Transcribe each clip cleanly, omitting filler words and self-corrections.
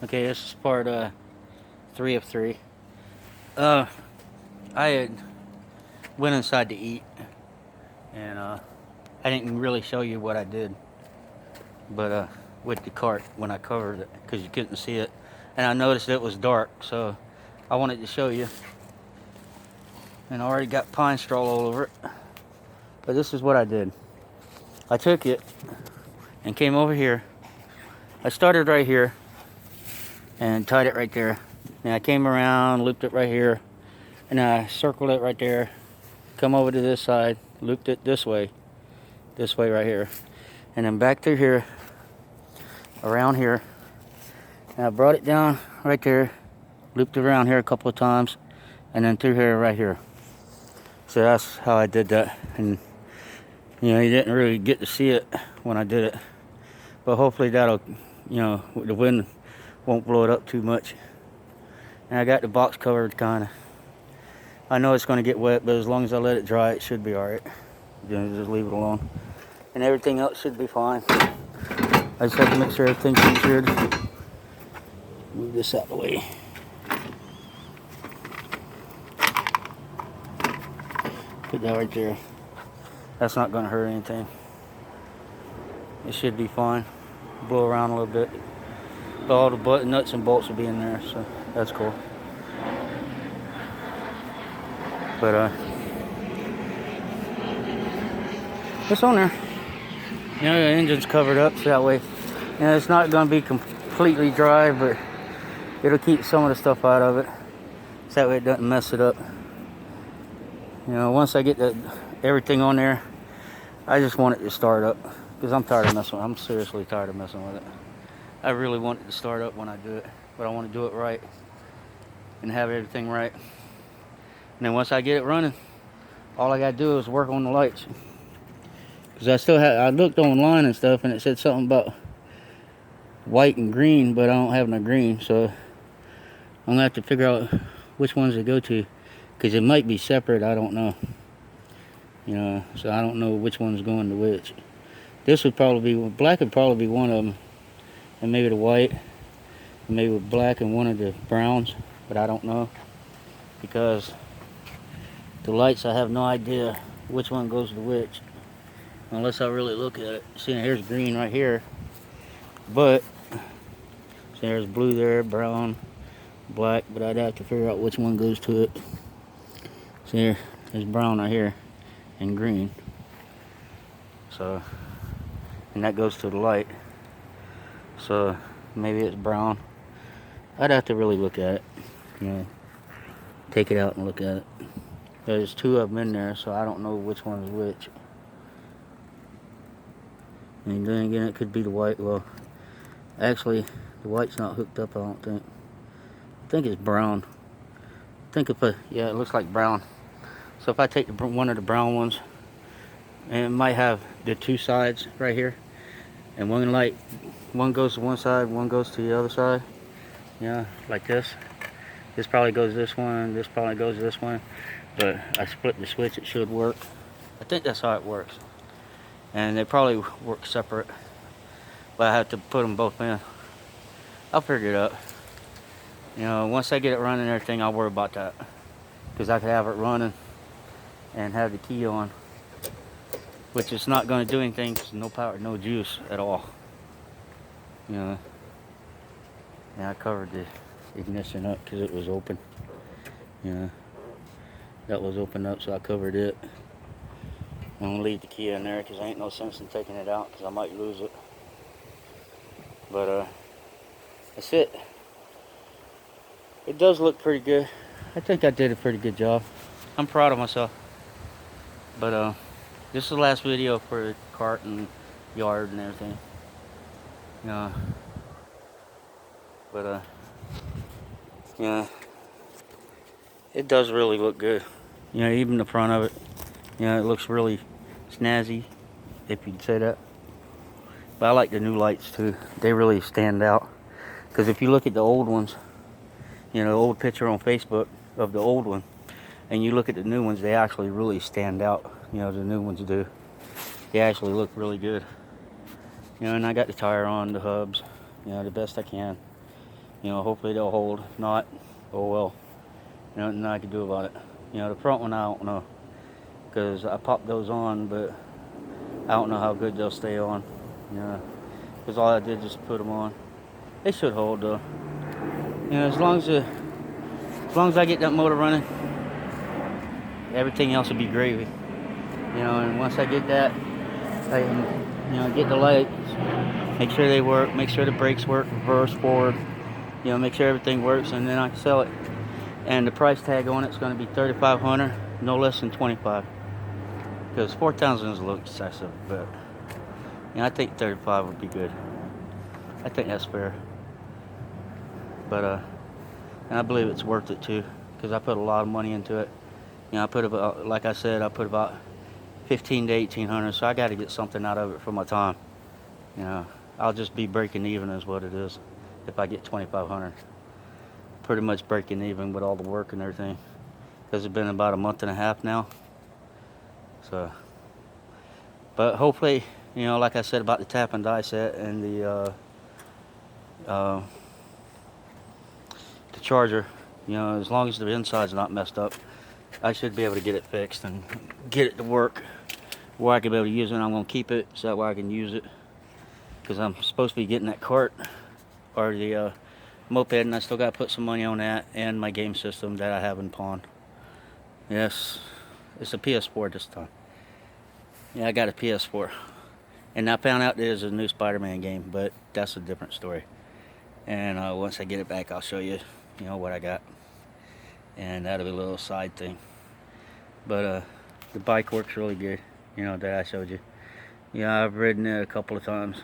Okay, this is part 3 of 3. I had went inside to eat, and I didn't really show you what I did, but with the cart when I covered it, because you couldn't see it, and I noticed it was dark, so I wanted to show you. And I already got pine straw all over it, but this is what I did. I took it and came over here. I started right here and tied it right there. And I came around, looped it right here, and I circled it right there. Come over to this side, looped it this way right here, and then back through here, around here. And I brought it down right there, looped around here a couple of times, and then through here right here. So that's how I did that. And you know, you didn't really get to see it when I did it, but hopefully that'll, you know, the wind won't blow it up too much. And I got the box covered kinda. I know it's gonna get wet, but as long as I let it dry, it should be alright. You know, just leave it alone. And everything else should be fine. I just have to make sure everything's secured. Move this out of the way. Put that right there. That's not gonna hurt anything. It should be fine. Blow around a little bit. But all the nuts and bolts will be in there, so that's cool. But it's on there. You know, the engine's covered up, so that way, you know, it's not gonna be completely dry, but it'll keep some of the stuff out of it, so that way it doesn't mess it up. You know, once I get everything on there, I just want it to start up, because I'm tired of messing with it. I'm seriously tired of messing with it. I really want it to start up when I do it, but I want to do it right and have everything right. And then once I get it running, all I gotta do is work on the lights. Because I looked online and stuff, and it said something about white and green, but I don't have no green, so I'm gonna have to figure out which ones to go to, because it might be separate, I don't know. You know, so I don't know which one's going to which. This would probably be, black would probably be one of them, and maybe the white, and maybe with black and one of the browns, but I don't know, because the lights, I have no idea which one goes to which, unless I really look at it. See, here's green right here, but see, there's blue there, brown, black, but I'd have to figure out which one goes to it. See, there's brown right here and green, so, and that goes to the light, so maybe it's brown. I'd have to really look at it, you know, take it out and look at it. There's two of them in there, so I don't know which one is which. And then again, it could be the white. Well, actually, the white's not hooked up, I don't think. I think it's brown. Yeah, it looks like brown. So if I take one of the brown ones, and it might have the two sides right here, and one goes to one side, one goes to the other side. Yeah, like this. This probably goes to this one, this probably goes to this one. But I split the switch, it should work. I think that's how it works. And they probably work separate, but I have to put them both in. I'll figure it out. You know, once I get it running and everything, I'll worry about that. Because I could have it running and have the key on, which is not going to do anything, because no power, no juice at all. You know, and I covered the ignition up because it was open. You know, that was opened up, so I covered it. I'm gonna leave the key in there because there ain't no sense in taking it out, because I might lose it. But that's it. It does look pretty good. I think I did a pretty good job. I'm proud of myself. But this is the last video for the cart and yard and everything. But yeah, it does really look good. You know, even the front of it. You know, it looks really snazzy, if you'd say that. But I like the new lights too. They really stand out. Because if you look at the old ones, you know, the old picture on Facebook of the old one, and you look at the new ones, they actually really stand out. You know, the new ones do. They actually look really good. You know, and I got the tire on, the hubs, you know, the best I can. You know, hopefully they'll hold. If not, oh well. Nothing I can do about it. You know, the front one I don't know, because I popped those on, but I don't know how good they'll stay on. You know, because all I did was put them on. They should hold though. You know, as long as I get that motor running, everything else will be gravy. You know, and once I get that, I can, you know, get the lights, make sure they work, make sure the brakes work, reverse, forward, you know, make sure everything works, and then I can sell it. And the price tag on it's going to be $3,500, no less than $25. Because $4,000 is a little excessive, but you know, I think $35 would be good. I think that's fair. But and I believe it's worth it too, because I put a lot of money into it. You know, I put about, like I said, I put about 15 to 1800, so I got to get something out of it for my time. You know, I'll just be breaking even is what it is if I get 2,500. Pretty much breaking even with all the work and everything, because it's been about a month and a half now. So, but hopefully, you know, like I said about the tap and die set and the charger, you know, as long as the inside's not messed up, I should be able to get it fixed and get it to work where I can be able to use it. I'm going to keep it so that way I can use it, because I'm supposed to be getting that cart or the moped, and I still got to put some money on that and my game system that I have in pawn. Yes, it's a PS4 this time. Yeah, I got a PS4, and I found out there's a new Spider-Man game, but that's a different story. And once I get it back, I'll show you, you know, what I got, and that'll be a little side thing. But the bike works really good, you know, that I showed you. Yeah, I've ridden it a couple of times.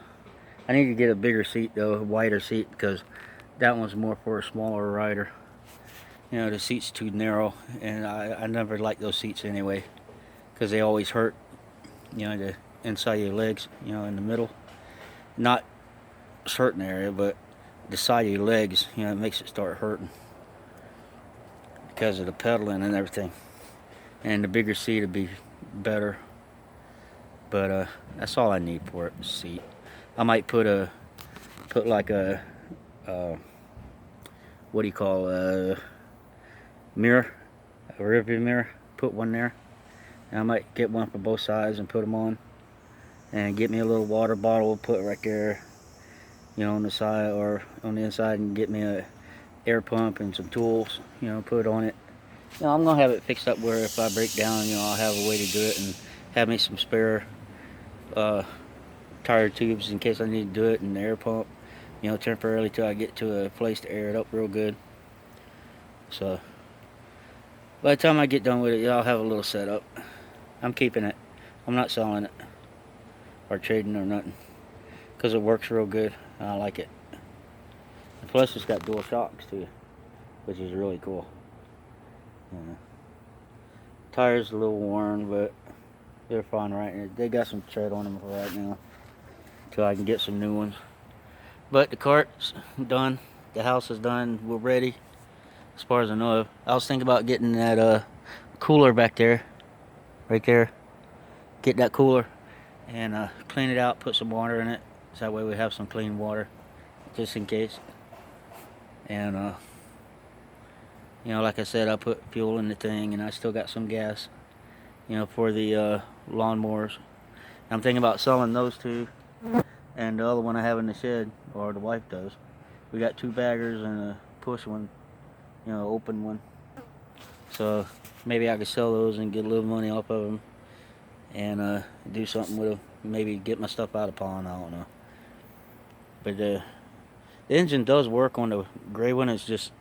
I need to get a bigger seat though, a wider seat, because that one's more for a smaller rider. You know, the seat's too narrow, and I never like those seats anyway, because they always hurt, you know, the inside of your legs, you know, in the middle. Not certain area, but the side of your legs, you know, it makes it start hurting because of the pedaling and everything. And the bigger seat would be better. But that's all I need for it, seat. I might put like a what do you call mirror, a rear view mirror, put one there. And I might get one for both sides and put them on, and get me a little water bottle, put right there, you know, on the side or on the inside, and get me a air pump and some tools, you know, put on it. You know, I'm gonna have it fixed up where if I break down, you know, I'll have a way to do it, and have me some spare tire tubes in case I need to do it, and the air pump, you know, temporarily till I get to a place to air it up real good. So by the time I get done with it, I'll have a little setup. I'm keeping it. I'm not selling it or trading or nothing, because it works real good and I like it. And plus it's got dual shocks too, which is really cool. Yeah. Tires a little worn, but they're fine right now. They got some tread on them for right now till I can get some new ones. But the cart's done, the house is done, we're ready as far as I know of. I was thinking about getting that cooler back there, right there. Get that cooler and clean it out, put some water in it, so that way we have some clean water just in case. And you know, like I said, I put fuel in the thing, and I still got some gas, you know, for the lawnmowers. I'm thinking about selling those two, and the other one I have in the shed, or the wife does. We got 2 baggers and a push one, you know, open one. So maybe I could sell those and get a little money off of them, and do something with them. Maybe get my stuff out of pawn, I don't know. But the engine does work on the gray one. It's just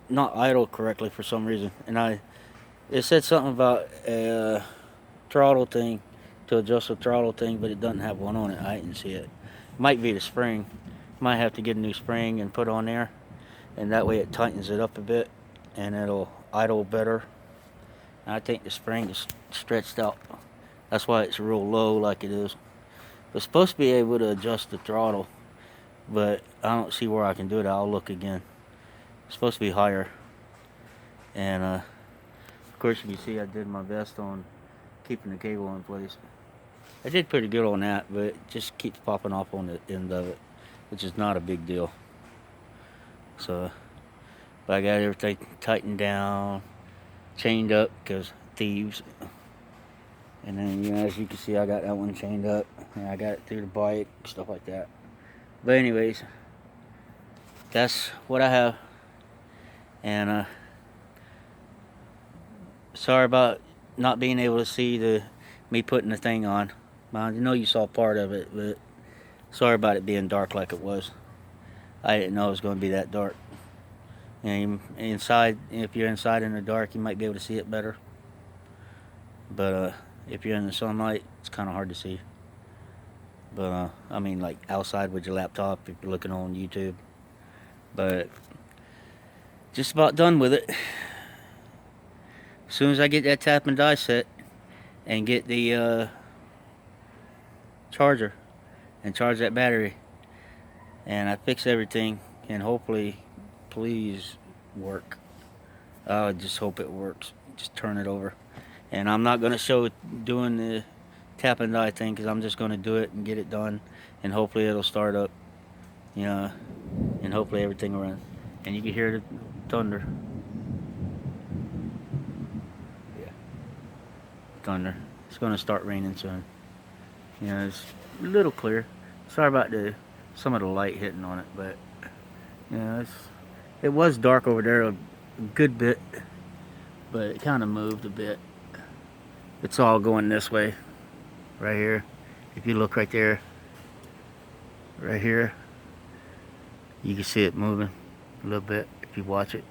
not idle correctly for some reason. And it said something about a throttle thing, to adjust the throttle thing, but it doesn't have one on it. I didn't see it. Might be the spring. Might have to get a new spring and put on there, and that way it tightens it up a bit and it'll idle better. And I think the spring is stretched out. That's why it's real low like it is. It's supposed to be able to adjust the throttle, but I don't see where I can do it. I'll look again. It's supposed to be higher. And of course, you can see I did my best on keeping the cable in place. I did pretty good on that, but it just keeps popping off on the end of it, which is not a big deal. So, but I got everything tightened down, chained up, because thieves. And then, you know, as you can see, I got that one chained up, and I got it through the bike, stuff like that. But anyways, that's what I have. And sorry about not being able to see me putting the thing on. I know you saw part of it, but sorry about it being dark like it was. I didn't know it was going to be that dark. And inside, if you're inside in the dark, you might be able to see it better. But if you're in the sunlight, it's kind of hard to see. But I mean, like outside with your laptop, if you're looking on YouTube. But just about done with it. As soon as I get that tap and die set and get the charger and charge that battery, and I fix everything, and hopefully, please work. I just hope it works. Just turn it over. And I'm not going to show doing the tap and die thing, because I'm just going to do it and get it done, and hopefully it'll start up, you know, and hopefully everything will run. And you can hear the thunder. Yeah. Thunder. It's going to start raining soon. You know, it's a little clear. Sorry about some of the light hitting on it, but you know, it was dark over there a good bit, but it kind of moved a bit. It's all going this way, right here. If you look right there, right here, you can see it moving a little bit if you watch it.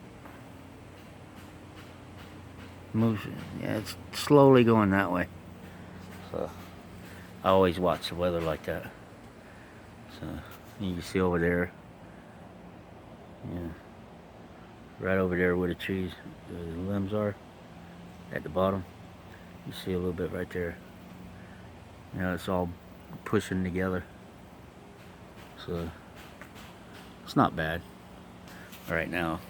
Moves, yeah, it's slowly going that way. So I always watch the weather like that. So you can see over there, yeah, right over there where the trees, the limbs are, at the bottom. You see a little bit right there. You know, it's all pushing together. So it's not bad right now.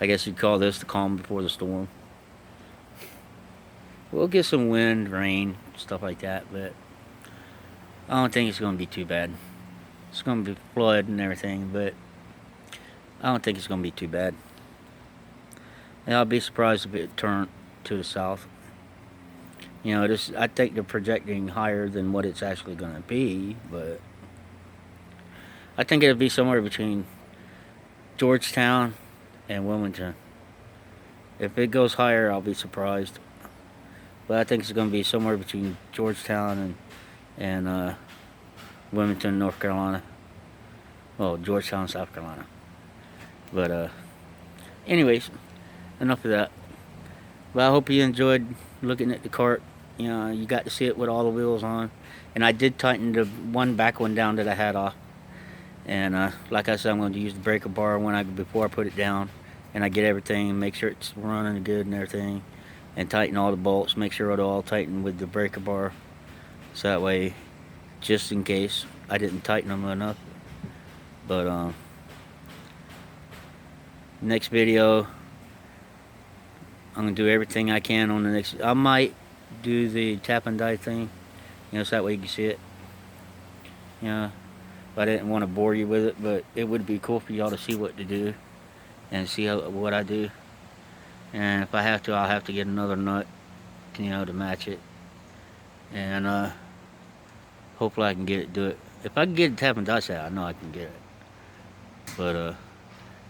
I guess you'd call this the calm before the storm. We'll get some wind, rain, stuff like that, but I don't think it's going to be too bad. It's going to be flood and everything, but I don't think it's going to be too bad. And I'll be surprised if it turned to the south. You know, I think they're projecting higher than what it's actually going to be, but I think it'll be somewhere between Georgetown and Wilmington. If it goes higher, I'll be surprised. But I think it's going to be somewhere between Georgetown and Wilmington, North Carolina. Well, Georgetown, South Carolina. But anyways, enough of that. But I hope you enjoyed looking at the cart. You know, you got to see it with all the wheels on. And I did tighten the back one down that I had off. And like I said, I'm going to use the breaker bar before I put it down. And I get everything and make sure it's running good and everything. And tighten all the bolts. Make sure it'll all tighten with the breaker bar. So that way, just in case I didn't tighten them enough. But next video, I'm going to do everything I can on the next. I might do the tap and die thing. You know, so that way you can see it. You know, I didn't want to bore you with it, but it would be cool for y'all to see what to do and see what I do. And if I have to, I'll have to get another nut, you know, to match it. And hopefully I can do it. If I can get it tap and die set, I know I can get it. But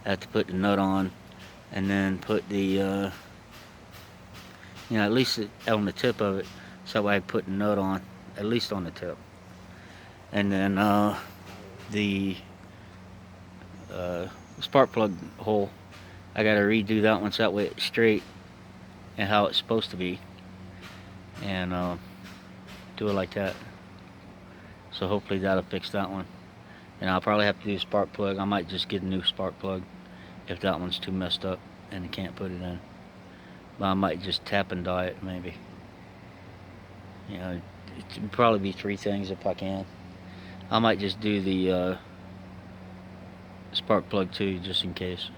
I have to put the nut on, and then put the, you know, at least on the tip of it, so that way I put the nut on, at least on the tip. And then the spark plug hole, I gotta redo that one so that way it's straight and how it's supposed to be, and do it like that. So hopefully that'll fix that one. And I'll probably have to do a spark plug. I might just get a new spark plug if that one's too messed up and I can't put it in. But I might just tap and die it, maybe. You know, it'd probably be 3 things if I can. I might just do the spark plug too, just in case,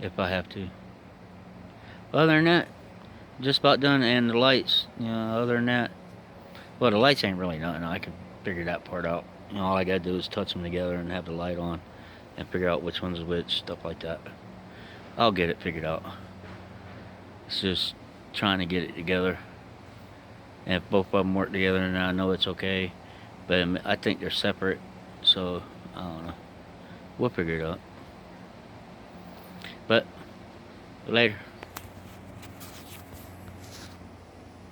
if I have to. Other than that, just about done. And the lights, you know, other than that, well, the lights ain't really nothing. I can figure that part out. You know, all I gotta do is touch them together and have the light on, and figure out which one's which, stuff like that. I'll get it figured out. It's just trying to get it together. And if both of them work together, then I know it's okay. But I think they're separate, so I don't know. We'll figure it out. But later.